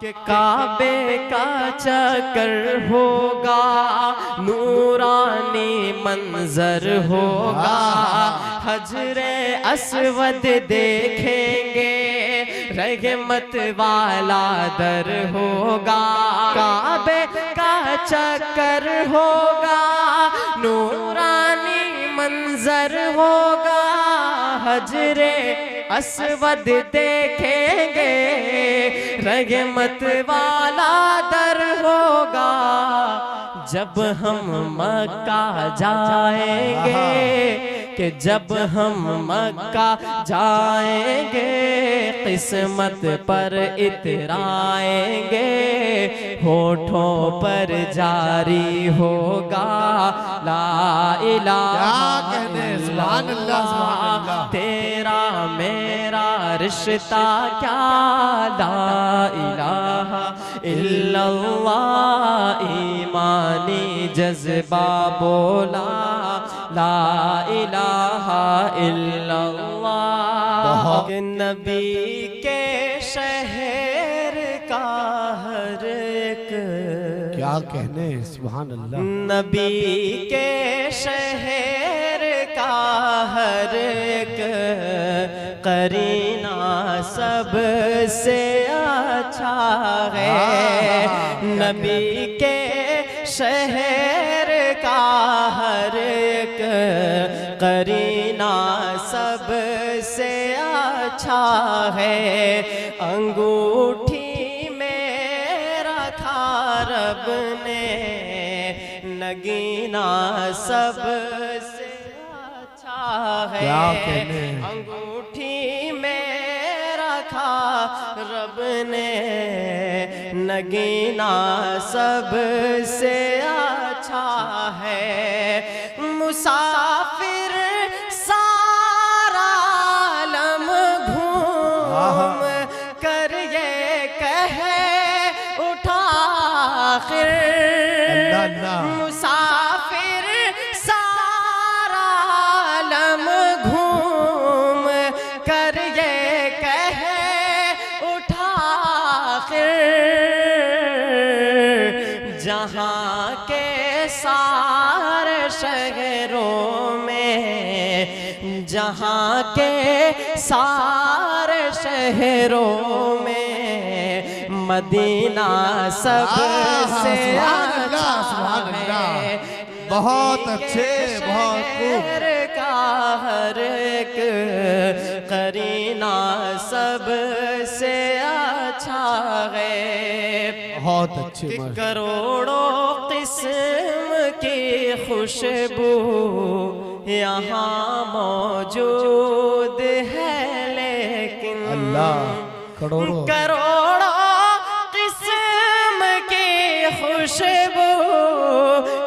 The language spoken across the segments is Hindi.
कि काबे का चक्कर होगा, नूरानी मंजर होगा, हजरे अस्वद देखेंगे, रहमत वाला दर होगा। काबे का चक्कर होगा, नूरानी मंजर होगा, हजरे अस्वद देखेंगे, रहमत वाला दर होगा। जब हम मक्का जाएंगे, कि जब हम मक्का जाएंगे, किस्मत पर इतराएंगे, होठों पर जारी होगा ला इलाहा इल्लल्लाह। तेरा मेरा रिश्ता क्या ला इलाहा इल्लल्लाह। ईमानी जज्बा बोला ला इलाहा इल्लल्लाह। नबी के शहर का हर एक, क्या कहने सुभान अल्लाह। नबी के शहर का हर एक करीना सबसे अच्छा है। नबी के शहर का हर एक करीना सबसे अच्छा है। अंगूठी में रखा रब ने, नगीना सबसे अच्छा है। अंगूठी में रखा रब ने, नगीना सबसे अच्छा है। मुसाफिर सारा आलम घूम कर ये कहे उठा आखिर, मुसाफिर सारा आलम घूम कर ये कहे उठा आखिर। जहाँ के सारे शहरों में, जहाँ के सारे शहरों में, मदीना सबसे अच्छा है। बहुत अच्छे, बहुत खूब। का हर एक करीना सबसे अच्छा है। बहुत अच्छे। करोड़ों किस्म की खुशबू यहाँ मौजूद है, लेकिन अल्लाह करोड़ों किस्म की खुशबू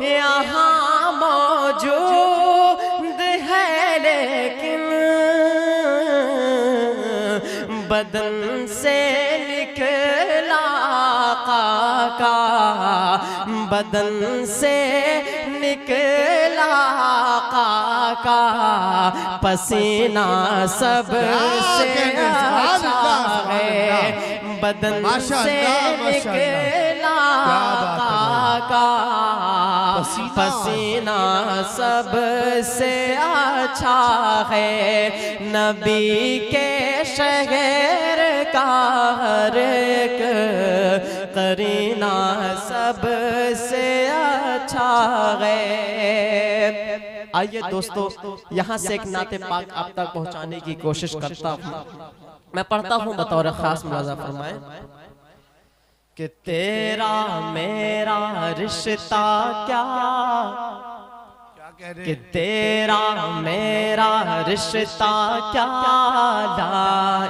यहाँ मौजूद है, लेकिन बदन से निकला का, बदन से निकला का पसीना सबसे अच्छा है। बदन से निकला का पसीना सबसे अच्छा है। नबी के शहर का हर एक करीना सबसे अच्छा है। आइए दोस्तों, यहाँ से एक नाते पाक आप तक पहुँचाने की कोशिश करता हूँ। मैं पढ़ता हूँ, बतौर खास मुलाज़ा फरमाएं कि तेरा मेरा रिश्ता क्या, कि तेरा मेरा रिश्ता क्या ला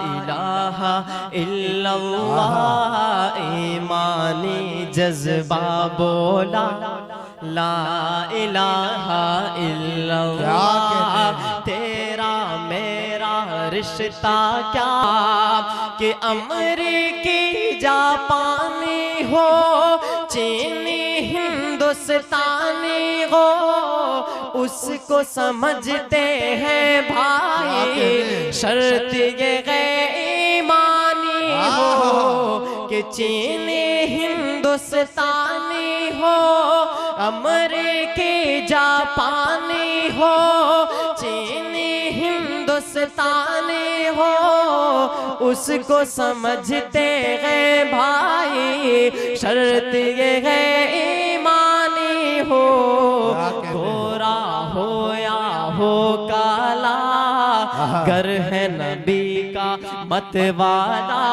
इलाहा इल्लल्लाह। ईमानी जज्बा बोला ला इलाहा इल्लल्लाह। तेरा मेरा रिश्ता क्या, कि अमरीकी जापानी हो, चीनी हिंदुस्तानी हो, उसको समझते हैं भाई। शर्त ये ईमानी हो कि चीनी हिंदुस्तानी हो, अमरीकी जापानी हो, चीनी हिंदुस्तानी हो, उसको समझते हैं भाई, शर्त ये है ईमानी हो। गोरा हो या हो काला, गर है नबी का मतवाला,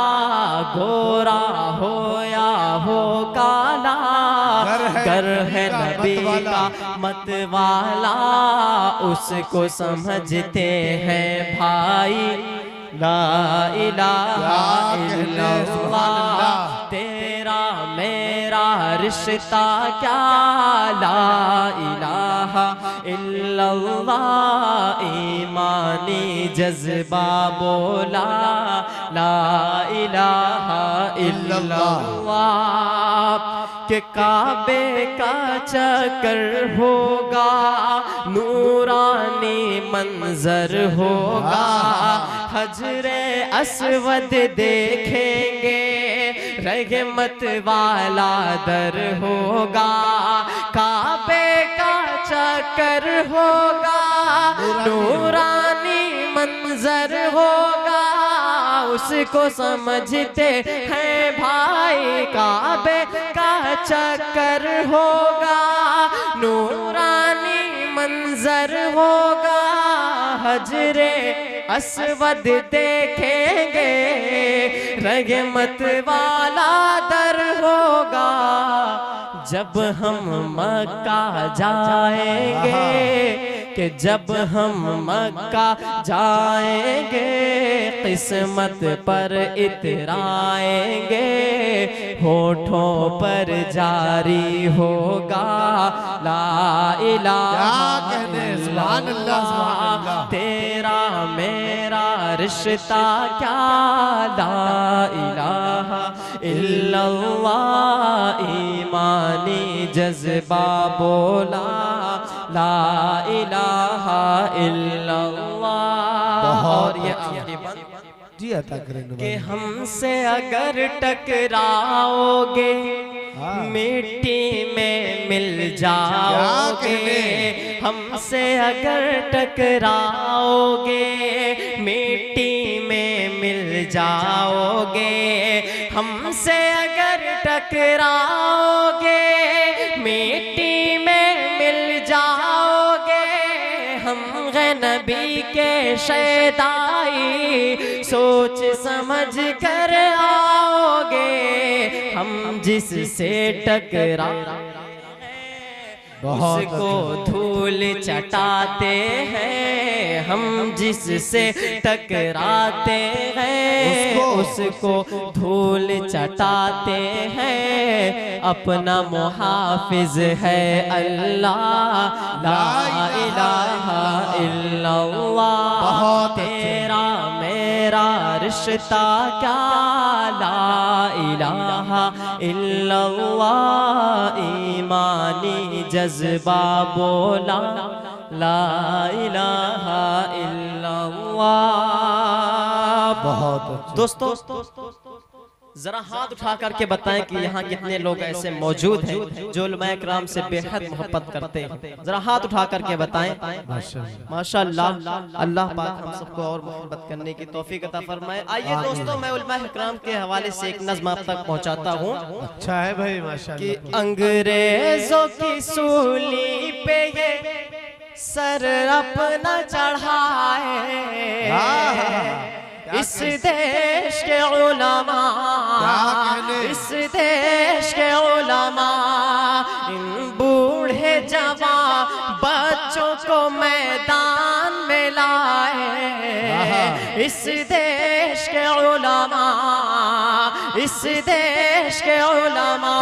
गोरा हो या हो काला, गर है नबी का मतवाला, उसको समझते हैं भाई। ला इलाहा इल्लल्लाह, तेरा मेरा रिश्ता क्या, ला इलाहा इल्लल्लाह, ईमानी जज्बा बोला, ला इलाहा इल्लल्लाह। कि काबे का चक्कर होगा, नूरानी मंजर होगा, हजरे अस्वद देखेंगे, रहमत वाला दर होगा, काबे का चक्कर होगा, नूरानी मंजर होगा, उसको समझते हैं भाई। काबे का चक्कर होगा, नूरानी मंजर होगा, हजरे अस्वद देखेंगे, रहमत वाला दर होगा। जब हम मक्का जाएंगे, कि जब हम मक्का जाएंगे, किस्मत पर इतराएंगे, होठों पर जारी होगा, ला इलाहा इल्लल्लाह, तेरा मेरा रिश्ता क्या, ला इलाहा इल्लल्लाह, ईमानी जज्बा बोला, ला इलाहा इल्लल्लाह। और ये आखिरी बात जी अता करें कि हमसे अगर टकराओगे, मिट्टी में मिल जाओगे, हमसे अगर टकराओगे, मिट्टी में मिल जाओगे, हमसे अगर टकराओगे, मिट्टी में मिल जाओगे, हम हैं नबी के शैदाई, सोच समझ कर आओगे, हम जिससे टकरा उसको धूल चटाते हैं, हम जिससे टकराते हैं उसको धूल चटाते हैं, अपना मुहाफिज है अल्लाह, ला इलाहा इल्लल्लाह, तेरा मेरा रिश्ता क्या, ला इलाहा इल्लल्लाह, ईमानी जज्बा बोला, ला इलाहा इल्लल्लाह। बहुत दोस्तों जरा हाथ उठा करके बताएं कि यहाँ कितने लोग ऐसे मौजूद हैं जो उलमाए किराम से बेहद मोहब्बत करते हैं। जरा हाथ उठा करके बताएं। माशाअल्लाह, अल्लाह पाक हम सबको और मोहब्बत करने की तौफीक अता फरमाए। आइए दोस्तों, मैं उलमाए किराम के हवाले से एक नज़्म आप तक पहुँचाता हूँ। अच्छा है भाई, माशाअल्लाह। कि अंग्रेजों की सूली पे ये सर अपना चढ़ाए, इस देश के उलमा, इस देश के उलमा, इन बूढ़े जवान बच्चों को मैदान में लाए, इस देश के उलमा, इस देश के उलमा,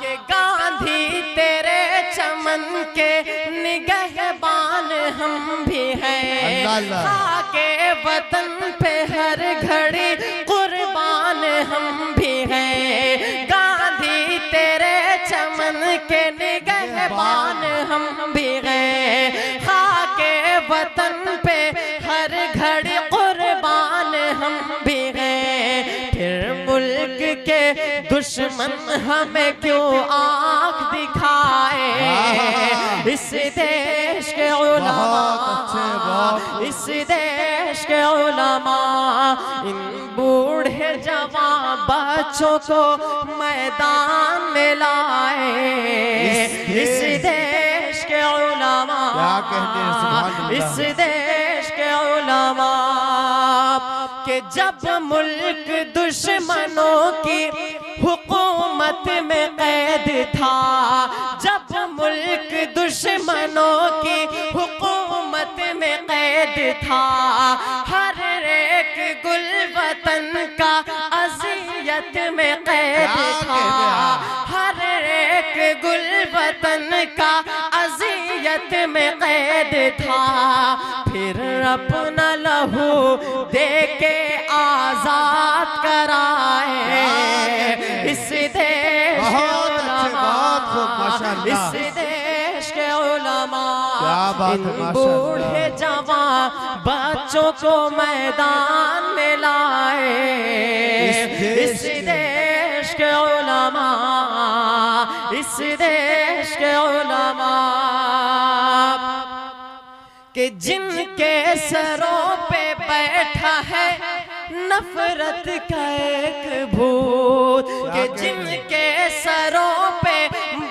के गांधी तेरे चमन के निगहबान हम भी हैं, खाके वतन पे हर घड़ी कुर्बान हम भी हैं, गांधी तेरे चमन के निगहबान हम भी हैं, खाके वतन पे हर घड़ी कुर्बान हम भी हैं, फिर मुल्क दुश्मन हमें क्यों आँख दिखाए, इस देश के उलमा, इस देश के उलमा इन बूढ़े जवान बच्चों को मैदान में लाए। इस देश के उलमा, इस देश के उलमा कि जब मुल्क दुश्मनों की हुकूमत में कैद था, जब मुल्क दुश्मनों की हुकूमत में कैद था, हर एक गुल वतन का अज़ियत में कैद था, हर एक गुल वतन का अज़ियत में कैद था। फिर अपना लहू दे के आजाद कराए इस देश के उलमा, इस देश के उलमा इन बूढ़े जवान बच्चों को मैदान में लाए। इस देश के उलमा, इस देश के उलमा कि जिनके सरों पे बैठा है नफरत का एक भूत, कि जिनके सरों पे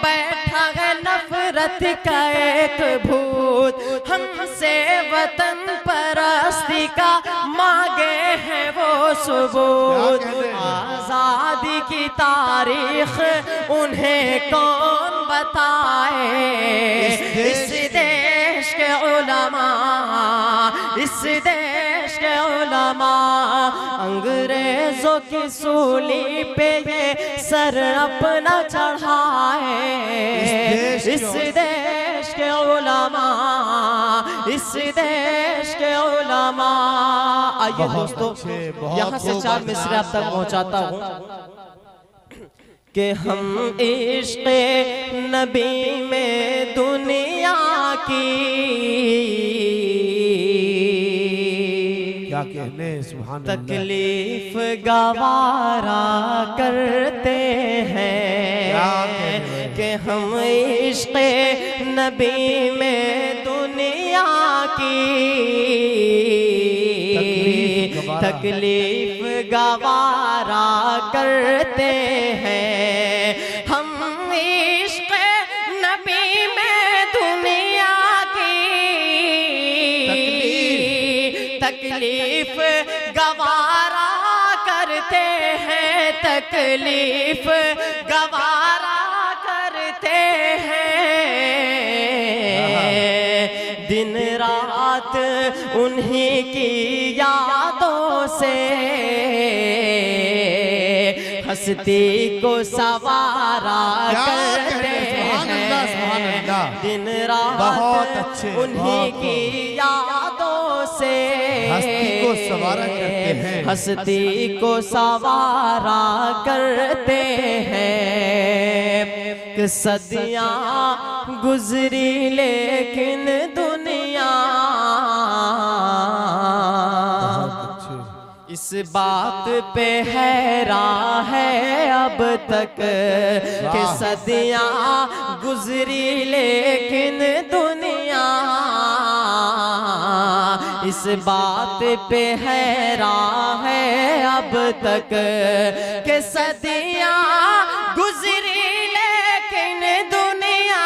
बैठा है नफरत का एक भूत, हमसे वतन परस्ती का मांगे हैं वो सबूत। आजादी की तारीख उन्हें कौन बताए, इस देश के उलमा, इस देश के उलमा अंग्रेजों की सूली पे ये सर अपना चढ़ाए। इस देश के उलमा, इस देश के उलमा। आइए दोस्तों, यहाँ से 4 मिसरे आप तक पहुँचाता हूँ कि हम इश्क़ नबी में दुनिया की क्या कहने, सुभान अल्लाह, तकलीफ गवारा करते हैं कि हम इश्क़ नबी में दुनिया की तकलीफ गवारा करते हैं। हम इश्क़ नबी में दुनिया की तकलीफ गवारा करते हैं, तकलीफ गवारा करते हैं। दिन रात उन्हीं की यादों से हस्ती को सवारा करते हैं। दिन रात उन्हीं की यादों से हस्ती को सवारा करते हैं, हस्ती को सवारा करते हैं। कि सदियां गुजरी लेकिन दुनिया इस बात पे हैरान है अब तक कि सदियां गुजरी लेकिन दुनिया इस बात पे हैरान है अब तक कि सदियां गुजरी लेकिन दुनिया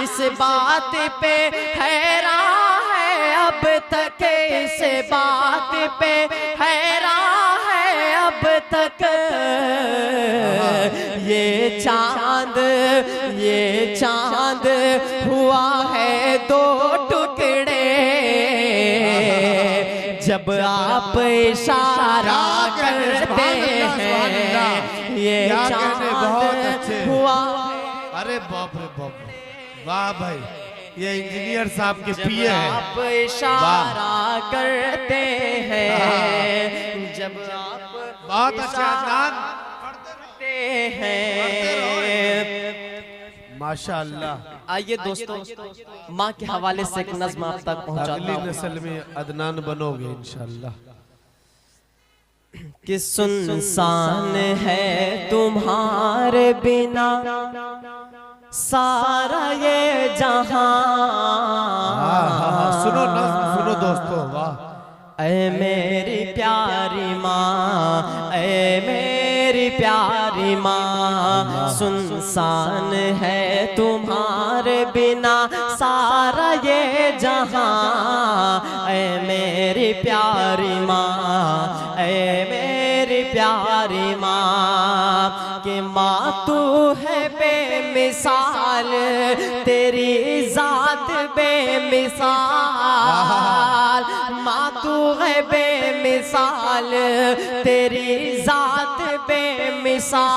इस बात पे हैरान है अब तक, इस बात पे हैरान है अब तक। ये चांद हुआ है 2 टुकड़े जब आप इशारा करते हैं। ये चांद हुआ। अरे बाप रे बाप, वाह भाई, ये इंजीनियर साहब के पीए हैं। आप इशारा करते हैं जब आप बहुत अच्छा करते हैं। माशाअल्लाह। आइए दोस्तों, माँ के हवाले से एक नज़्म आप तक पहुंचाता अगली हूं। नस्ल में अदनान बनोगे इंशाअल्लाह। कि सुनसान है तुम्हारे बिना सारा ये जहां। सुनो नज़्म सुनो दोस्तों, वाह। ऐ मेरी प्यारी माँ, ऐ मेरी प्यारी माँ, सुनसान है तुम्हारे बिना सारा ये जहां। ऐ मेरी प्यारी माँ, ऐ मेरी प्यारी माँ, कि माँ तू है बेमिसाल, तेरी ज़ात बेमिसाल। माँ तू है बेमिसाल, तेरी ज़ात बेमिसाल।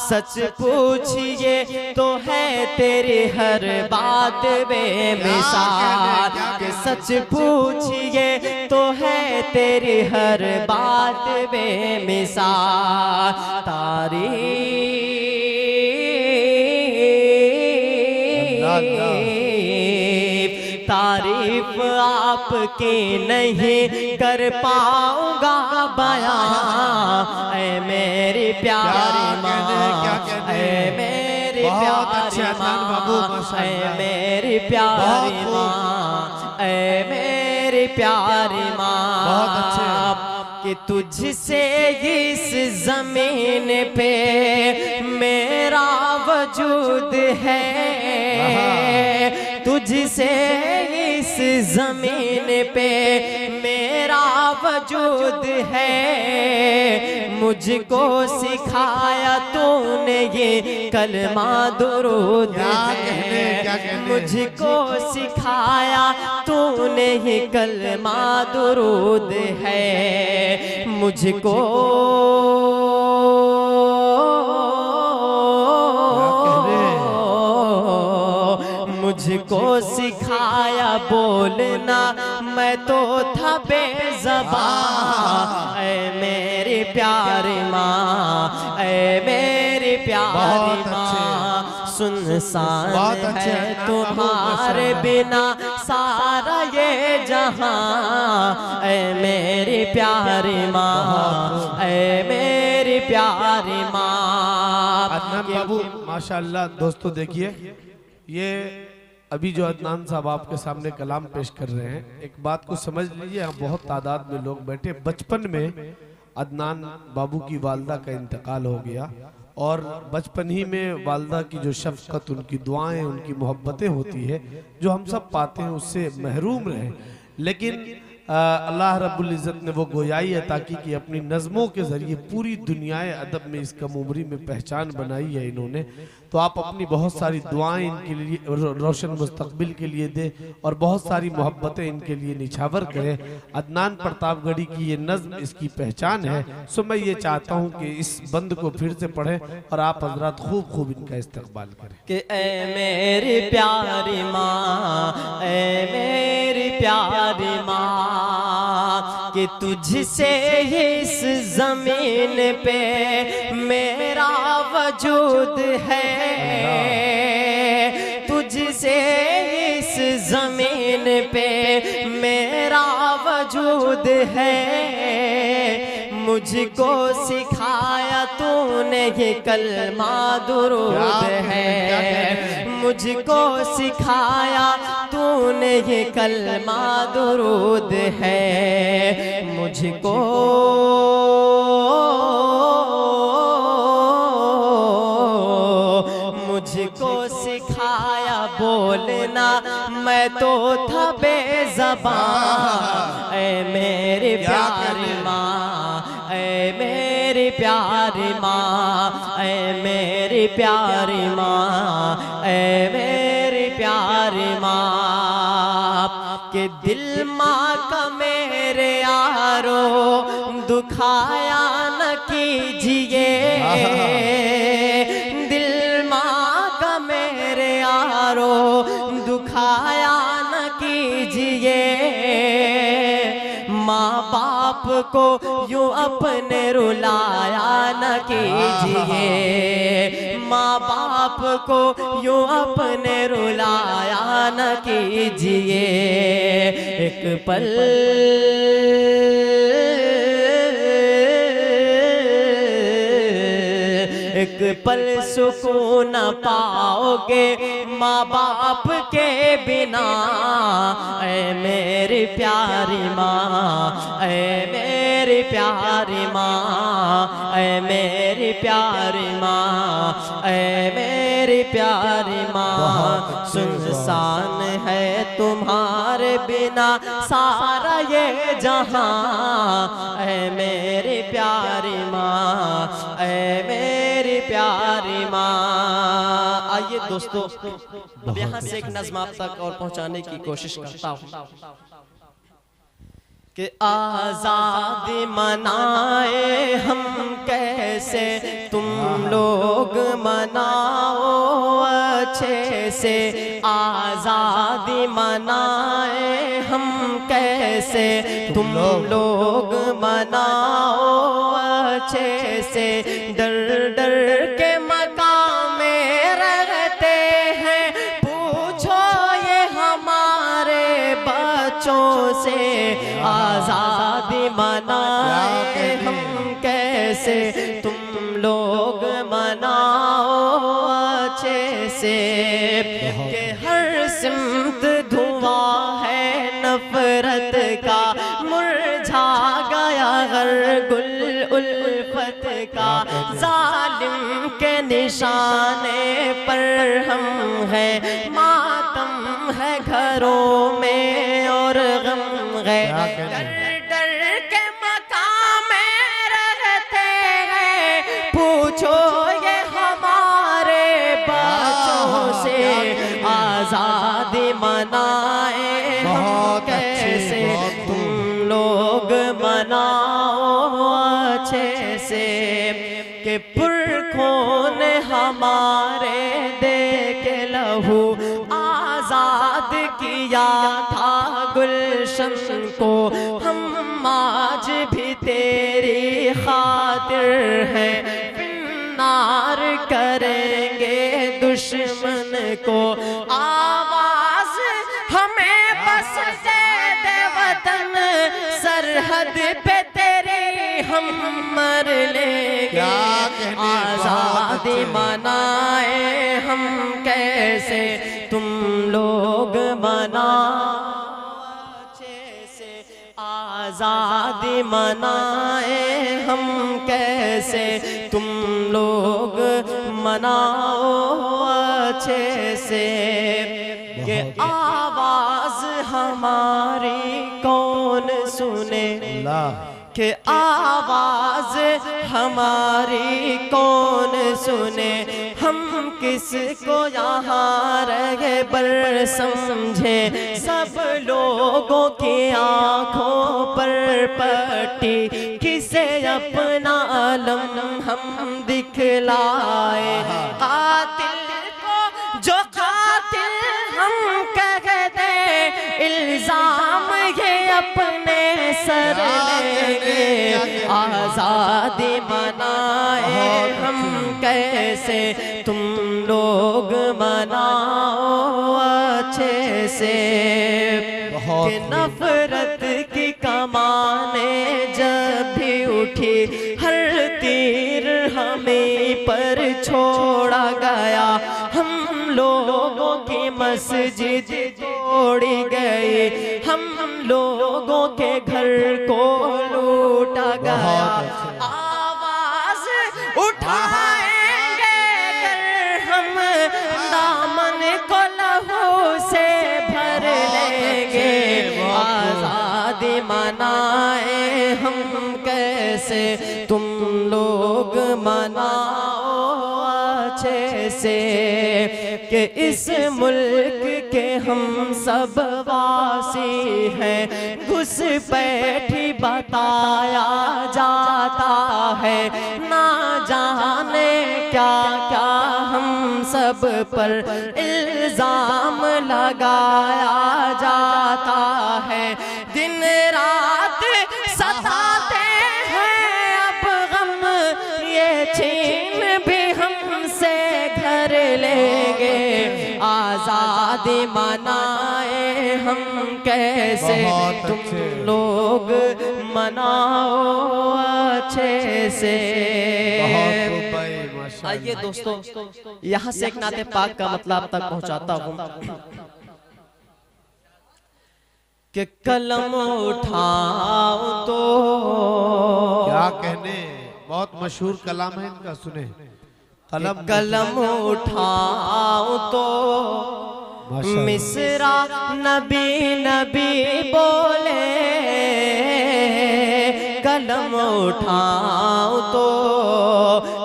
सच पूछिए तो है तेरी हर बात बेमिसाल। कि सच पूछिए तो है तेरी हर बात बेमिसाल। तारीफ आपकी नहीं कर पाऊंगा बयां। ऐ मेरी प्यारी माँ, ऐ मेरी प्यारी माँ, ऐ मेरी प्यारी माँ, ऐ मेरी प्यारी माँ, कि तुझसे इस जमीन पे मेरा वजूद है। तुझसे इस जमीन पे मेरा वजूद है। मुझको सिखाया तूने ये कलमा दुरूद है। मुझको सिखाया तूने ये कलमा दुरूद है। मुझको मुझको सिखाया बोलना, मैं तो था बेज़बान। ऐ मेरी प्यारी माँ, ऐ मेरी प्यारी माँ, सुनसान है तुम्हारे बिना सारा ये जहां। ऐ मेरी प्यारी माँ, ऐ मेरी प्यारी माँ। अदनान बाबू माशाअल्लाह। दोस्तों देखिए, ये अभी जो अदनान साहब आपके सामने कलाम पेश कर रहे हैं, एक बात को समझ लीजिए, यहाँ बहुत तादाद में लोग बैठे। बचपन में अदनान बाबू की वालदा का इंतकाल हो गया और बचपन ही में वालदा की जो शफकत, उनकी दुआएं, उनकी मोहब्बतें होती है जो हम सब पाते हैं, उससे महरूम रहे। लेकिन अल्लाह रब्बुल इज़्ज़त ने वो गोयाई अता की कि अपनी नज़मों के ज़रिए पूरी दुनियाए अदब में इस कम उम्री में पहचान बनाई है इन्होंने। तो आप अपनी बहुत सारी दुआएं इनके लिए रोशन मुस्तकबिल के लिए दें और बहुत सारी मोहब्बतें इनके लिए निछावर करें। अदनान प्रतापगढ़ी की ये नज़्म इसकी पहचान है। सो मैं ये चाहता हूँ कि इस बंद को फिर से पढ़ें और आप हजरात खूब खूब इनका इस्तकबाल करें। कि ऐ मेरी प्यारी माँ, ऐ मेरी प्यारी माँ, कि तुझसे इस जमीन पे मेरा वजूद है। तुझसे इस जमीन पे मेरा वजूद है। मुझको सिखाया तूने ये कलमा दुरूद है। मुझको सिखाया तूने ये कलमा दुरूद है। मुझको सिखाया बोलना, मैं तो था बेज़बान। ऐ मेरी प्यारी माँ, ऐ मेरी प्यारी माँ, ऐ मेरी प्यारी माँ, ऐ मेरी प्यारी माँ, कि दिल माँ का मेरे यारो दुखाया न कीजिए। दुखाया न कीजिए। माँ बाप को यूं अपने रुलाया न कीजिए। माँ बाप को यूं अपने रुलाया न कीजिए। एक पल एक पल सुकून पाओगे माँ बाप के बिना। ऐ मेरी प्यारी माँ, ऐ मेरी प्यारी माँ, ऐ मेरी प्यारी माँ, ऐ मेरी प्यारी माँ। सुनसान है तुम्हारे बिना सारा ये जहां। ऐ मेरी प्यारी माँ, ऐ मेरी प्यारी माँ। आइए दोस्तों, अब यहाँ से एक नज़्म आप तक और पहुँचाने की कोशिश करता हूँ कि आज़ादी मनाए हम कैसे, तुम लोग मनाओ अच्छे से। आज़ादी मनाए हम कैसे, तुम लोग मनाओ अच्छे से। डर डर के मकाम में रहते हैं, पूछो ये हमारे बच्चों से। आज़ादी मनाए हम कैसे, तुम लोग मनाओ अच्छे से। कि हर सिमत धुआं है नफरत का, मुरझा गया हर गुल उल्फत का। जालिम के निशाने पर हम हैं, मातम है घरों में और गम है। डर डर के मकाम में रहते हैं, पूछो ये हमारे बच्चों से। आज़ादी मनाए हम कैसे, तुम लोग मनाओ अच्छे से। कि पुरखों ने हमारे दे के लहू आज़ाद किया था गुलशन को। हम आज भी तेरी खातिर हैं, नार करेंगे दुश्मन को। आवाज हमें बस दे वतन, सरहद पे तेरी हम मर लेंगे। आज़ादी मनाए हम कैसे, तुम लोग मनाओ अच्छे से। आज़ादी मनाए हम कैसे, तुम लोग मनाओ अच्छे से। कि आवाज़ हमारी कौन सुने, कि आवाज़ हमारी कौन सुने। हम किसको यहाँ रहे बर समझे, सब लोगों की आँखों पर पट्टी। किसे अपना अलम हम दिखलाए, कातिल को जो कातिल हम कह दे, इल्जाम ये अपने सर लेंगे। आज़ादी मनाए हम कैसे, तुम लोग मनाओ अच्छे से। कि नफरत की कमाने जब भी उठी, हर तीर हमें पर छोड़ा गया। हम लोगों की मस्जिद तोड़ी गई, हम लोगों के घर को लूटा गया। आवाज उठाएंगे अगर हम, दामन को लहू से भर लेंगे। आज़ादी मनाए हम कैसे, तुम लोग मनाओ अच्छे से। कि इस मुल्क के हम सब वासी हैं, घुसपैठी बताया जाता है। ना जाने क्या क्या हम सब पर इल्जाम लगाया जाता है। दिन रात सताते हैं अब गम, ये छीन भी हमसे घर लेंगे। आज़ादी मनाए हम कैसे, तुम लोग मनाओ अच्छे से। आइए दोस्तों, यहाँ से एक नाते पाक का मतलब आप तक पहुंचाता हूँ कि कलम उठाओ तो क्या कहने, बहुत मशहूर कलाम है इनका, सुने। कलम उठाओ तो मिसरा नबी नबी बोले, कलम उठाओ तो,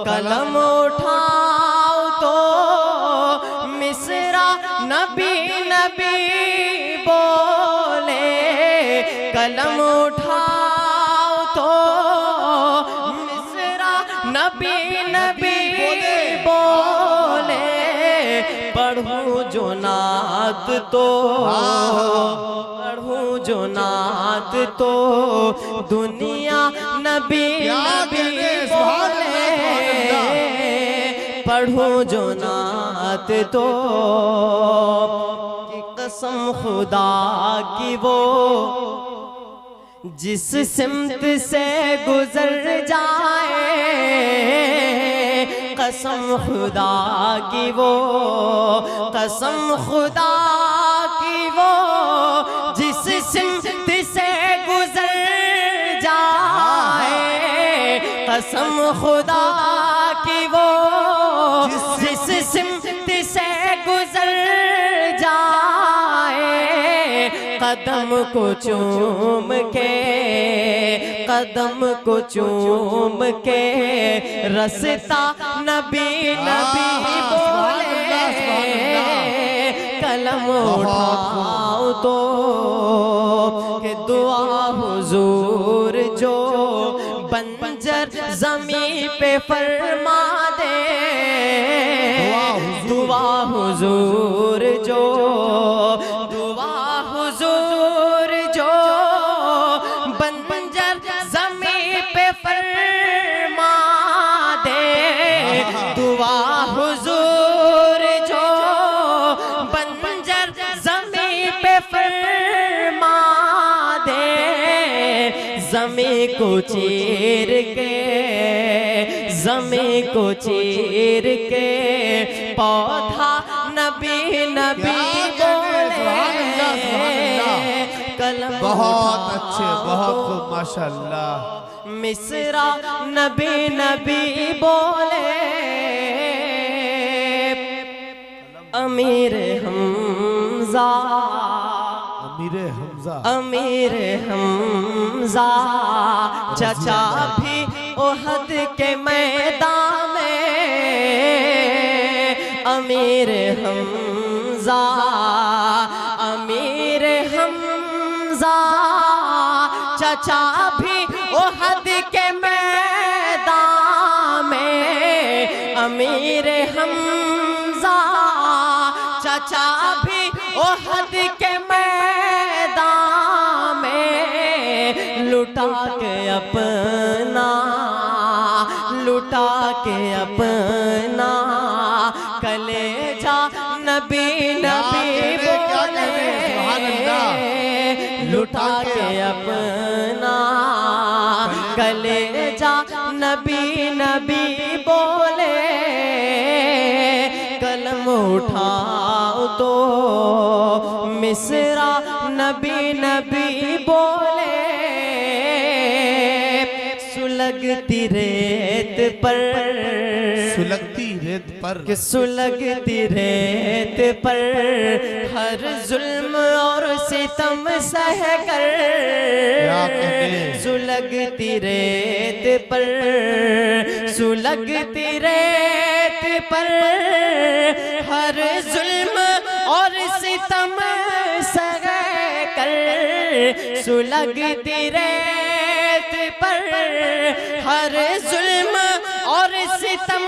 कलम उठाओ तो मिसरा नबी नबी बोले, कलम उठाओ तो मिसरा नबी नबी बोले, पढ़ूं जो नात तो, पढ़ूं जो नात तो दुनिया नबी नबी बोले, पढ़ूं जो नात तो कि कसम खुदा की वो जिस सिमत से गुजर जाए, कसम खुदा की वो, कसम खुदा की वो जिस सिमत से गुजर जाए, कसम खुदा की वो जिस सिमत से गुजर जाए, कदम को चूम के, कदम को चूम के रसता नबी नबी बोले, कलम उठाओ तो कि दुआ हुजूर जो बंजर ज़मीं पे फरमा दे, दुआ हुजूर जो, दुआ हुजूर जो बंजर ज़मीं पे फरमा दे, दुआ हुजूर जो बंजर ज़मीं पे फरमा दे, ज़मीं को चीर के, ज़मीं को चीर के पौधा नबी नबी बोले, कलम बहुत अच्छे, बहुत खूब, माशाअल्लाह। मिसरा नबी नबी बोले, अमीर हमजा, अमीर हमजा, अमीर हमजा चचा भी ओहद के मैदान में, अमीर हमजा, अमीर हमजा चचा भी ओहद के मैदान में, अमीर हमजा चचा भी ओहद के मैदान में, लुटा के अपना, लुटा के अपना कलेजा नबी नबी बोले, लुटा के अपना कलेजा नबी नबी बोले, कलम उठाओ तो मिसरा नबी नबी बोले, सुलगती रेत पर, सुलगती रेत पर, कि सुलगती रेत पर हर जुल्म और सितम सह कर, सुलगती रेत पर, सुलगती रेत पर हर जुल्म और सितम सह कर, सुलगती रेत पर हर जुल्म और सितम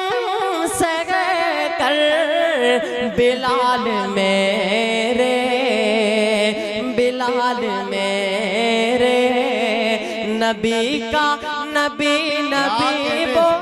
सह कर, बिलाल मेरे, बिलाल मेरे नबी का नबी नबी बोले,